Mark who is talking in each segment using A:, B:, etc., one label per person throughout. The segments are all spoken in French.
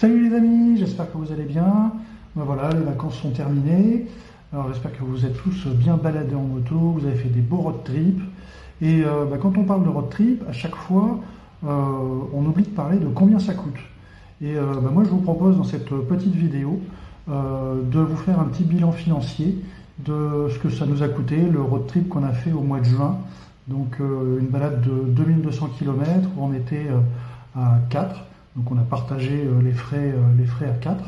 A: Salut les amis, j'espère que vous allez bien. Ben voilà, les vacances sont terminées. Alors j'espère que vous êtes tous bien baladés en moto, vous avez fait des beaux road trips. Et quand on parle de road trip, à chaque fois, on oublie de parler de combien ça coûte. Et moi je vous propose dans cette petite vidéo de vous faire un petit bilan financier de ce que ça nous a coûté, le road trip qu'on a fait au mois de juin. Donc une balade de 2200 km où on était à 4. Donc on a partagé les frais à 4.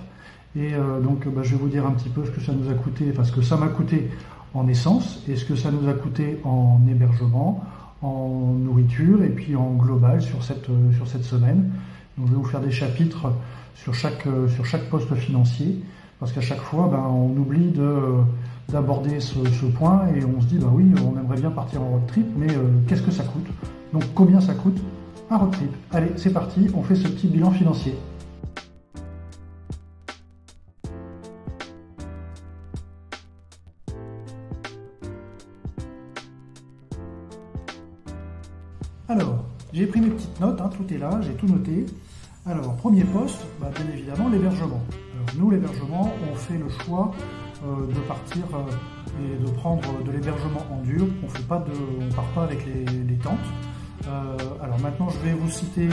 A: Et je vais vous dire un petit peu ce que ça nous a coûté, enfin ce que ça m'a coûté en essence et ce que ça nous a coûté en hébergement, en nourriture et puis en global sur cette semaine. Donc je vais vous faire des chapitres sur chaque poste financier parce qu'à chaque fois on oublie d'aborder ce point et on se dit oui, on aimerait bien partir en road trip, mais qu'est-ce que ça coûte? Donc combien ça coûte un road trip? Allez, c'est parti, on fait ce petit bilan financier. Alors, j'ai pris mes petites notes, tout est là, j'ai tout noté. Alors, premier poste, bien évidemment, l'hébergement. Alors, nous, l'hébergement, on fait le choix de partir et de prendre de l'hébergement en dur. On ne part pas avec les tentes. Alors maintenant, je vais vous citer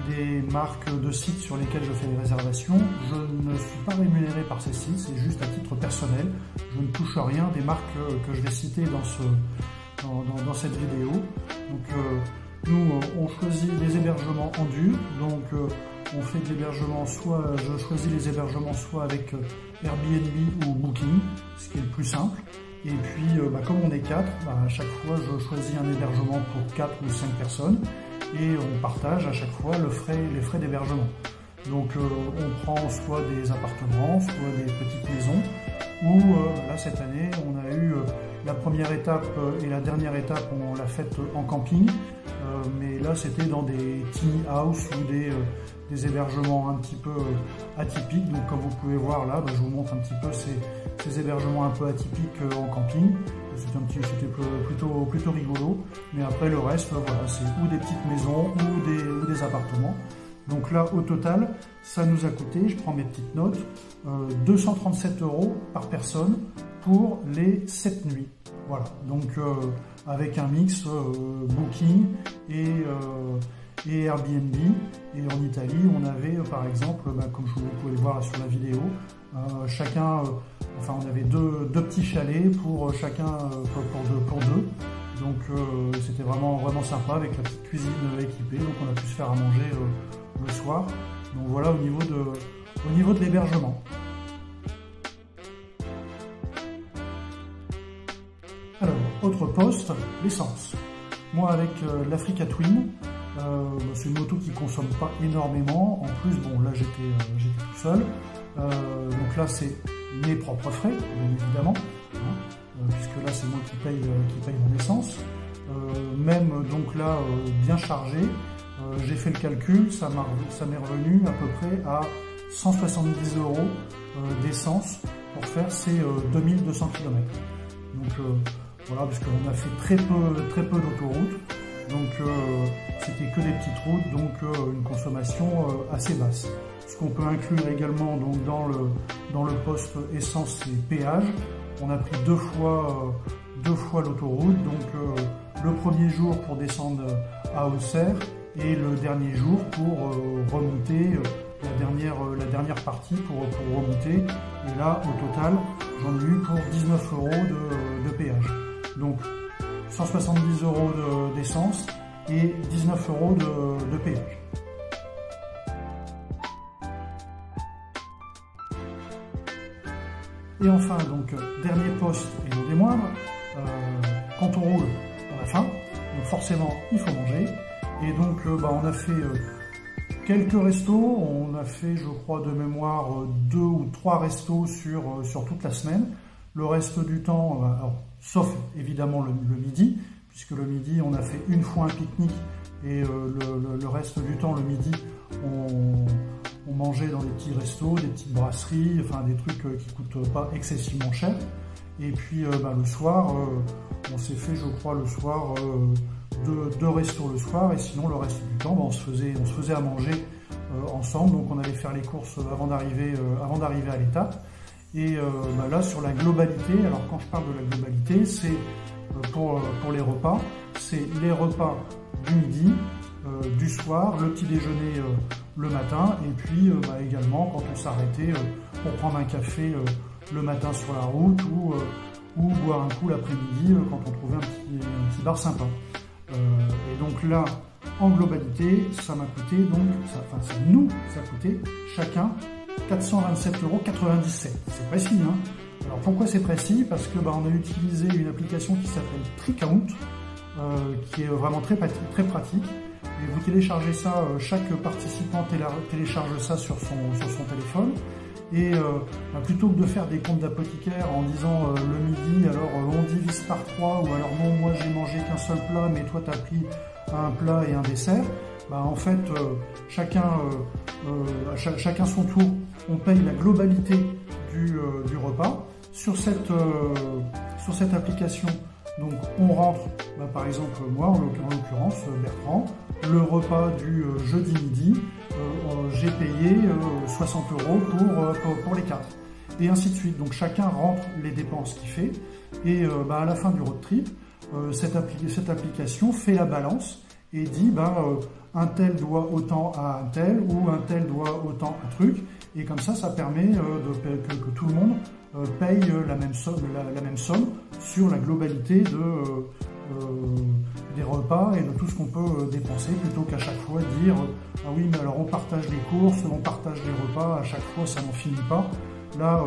A: des marques de sites sur lesquels je fais les réservations. Je ne suis pas rémunéré par ces sites, c'est juste à titre personnel. Je ne touche rien des marques que je vais citer dans cette vidéo. Donc, nous, on choisit les hébergements en dur. Donc, on fait de l'hébergement, je choisis les hébergements soit avec Airbnb ou Booking, ce qui est le plus simple. Et puis, comme on est 4, à chaque fois, je choisis un hébergement pour 4 ou 5 personnes et on partage à chaque fois les frais d'hébergement. Donc, on prend soit des appartements, soit des petites maisons, ou là, cette année, on a eu la première étape et la dernière étape, on l'a faite en camping, mais là, c'était dans des tiny house ou des hébergements un petit peu atypiques. Donc comme vous pouvez voir là, je vous montre un petit peu ces hébergements un peu atypiques en camping. C'était plutôt rigolo. Mais après le reste, voilà, c'est ou des petites maisons ou des appartements. Donc là, au total, ça nous a coûté, je prends mes petites notes, 237 € par personne pour les 7 nuits. Voilà, donc avec un mix Booking et Airbnb. Et en Italie, on avait par exemple, comme vous pouvez le voir sur la vidéo, on avait deux petits chalets pour chacun, pour deux. Donc c'était vraiment sympa avec la petite cuisine équipée. Donc on a pu se faire à manger le soir. Donc voilà au niveau de l'hébergement. Alors, autre poste, l'essence. Moi avec l'Africa Twin, c'est une moto qui ne consomme pas énormément. En plus, là j'étais tout seul. Donc là c'est mes propres frais, bien évidemment, puisque là c'est moi qui paye mon essence. Même donc là bien chargé, j'ai fait le calcul, ça m'est revenu à peu près à 170 € d'essence pour faire ces 2200 km. Donc voilà, puisqu'on a fait très peu d'autoroutes, donc c'était que des petites routes, donc une consommation assez basse. Ce qu'on peut inclure également donc, dans le poste essence et péage, on a pris deux fois l'autoroute, donc le premier jour pour descendre à Auxerre et le dernier jour pour remonter la dernière partie pour remonter. Et là, au total, j'en ai eu pour 19 € de péage. Donc 170 € d'essence et 19 € de péage. Et enfin, donc, dernier poste et non des moindres, quand on roule, on a faim, donc forcément il faut manger. Et donc on a fait quelques restos, on a fait je crois de mémoire 2 ou 3 restos sur toute la semaine. Le reste du temps, sauf évidemment le midi, puisque le midi on a fait une fois un pique-nique et le reste du temps le midi on mangeait dans des petits restos, des petites brasseries, enfin des trucs qui coûtent pas excessivement cher. Et puis le soir, on s'est fait je crois le soir deux restos le soir, et sinon le reste du temps on se faisait à manger ensemble. Donc on allait faire les courses avant d'arriver à l'étape. Et là sur la globalité, alors quand je parle de la globalité, c'est pour les repas, c'est les repas du midi, du soir, le petit déjeuner le matin, et puis également quand on s'arrêtait pour prendre un café le matin sur la route ou boire un coup l'après-midi quand on trouvait un petit bar sympa. Et donc là, en globalité, ça m'a coûté, donc, ça a coûté chacun 427,97 €. C'est précis, hein. Alors pourquoi c'est précis? Parce que on a utilisé une application qui s'appelle Tricount, qui est vraiment très pratique. Et vous téléchargez ça, chaque participant télécharge ça sur son téléphone. Et plutôt que de faire des comptes d'apothicaire en disant le midi, alors on divise par 3, ou alors non, moi j'ai mangé qu'un seul plat, mais toi tu as pris un plat et un dessert, en fait chacun son tour, on paye la globalité du repas. Sur cette application, donc on rentre, par exemple moi en l'occurrence Bertrand, le repas du jeudi midi, j'ai payé 60 € pour les 4. Et ainsi de suite. Donc chacun rentre les dépenses qu'il fait. Et à la fin du road trip, cette application fait la balance et dit un tel doit autant à un tel, ou un tel doit autant à un truc. Et comme ça permet que tout le monde paye la même somme sur la globalité des repas et de tout ce qu'on peut dépenser, plutôt qu'à chaque fois dire ah oui, mais alors on partage les courses, on partage les repas, à chaque fois ça n'en finit pas. Là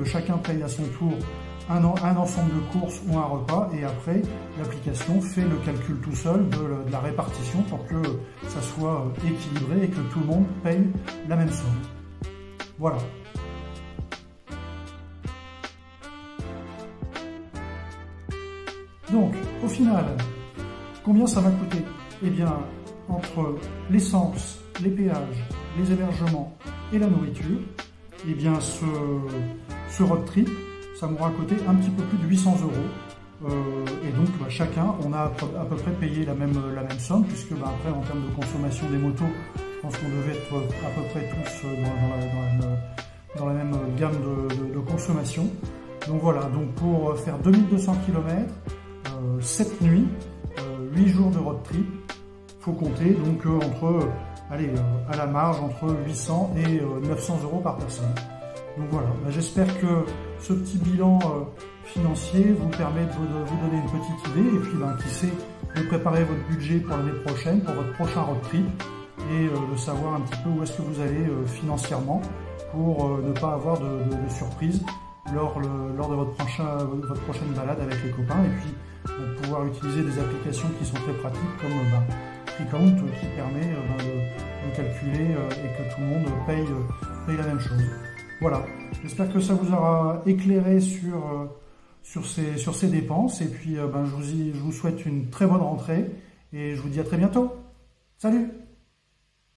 A: chacun paye à son tour un ensemble de courses ou un repas, et après l'application fait le calcul tout seul de la répartition pour que ça soit équilibré et que tout le monde paye la même somme. Voilà. Donc, au final, combien ça m'a coûté? Eh bien, entre l'essence, les péages, les hébergements et la nourriture, eh bien, ce road trip, ça m'aura coûté un petit peu plus de 800 €. Et donc, chacun, on a à peu près payé la même somme, puisque après, en termes de consommation des motos, je pense qu'on devait être à peu près tous dans la même gamme de consommation. Donc voilà, donc pour faire 2200 km, 7 nuits, 8 jours de road trip, faut compter donc à la marge entre 800 et 900 € par personne. Donc voilà, j'espère que ce petit bilan financier vous permet de vous donner une petite idée, et puis qui sait, de préparer votre budget pour l'année prochaine, pour votre prochain road trip, et de savoir un petit peu où est-ce que vous allez financièrement, pour ne pas avoir de surprise lors de votre prochaine balade avec les copains, et puis pouvoir utiliser des applications qui sont très pratiques comme Tricount, qui permet de calculer et que tout le monde paye la même chose. Voilà, j'espère que ça vous aura éclairé sur ces dépenses, et puis je vous souhaite une très bonne rentrée, et je vous dis à très bientôt. Salut!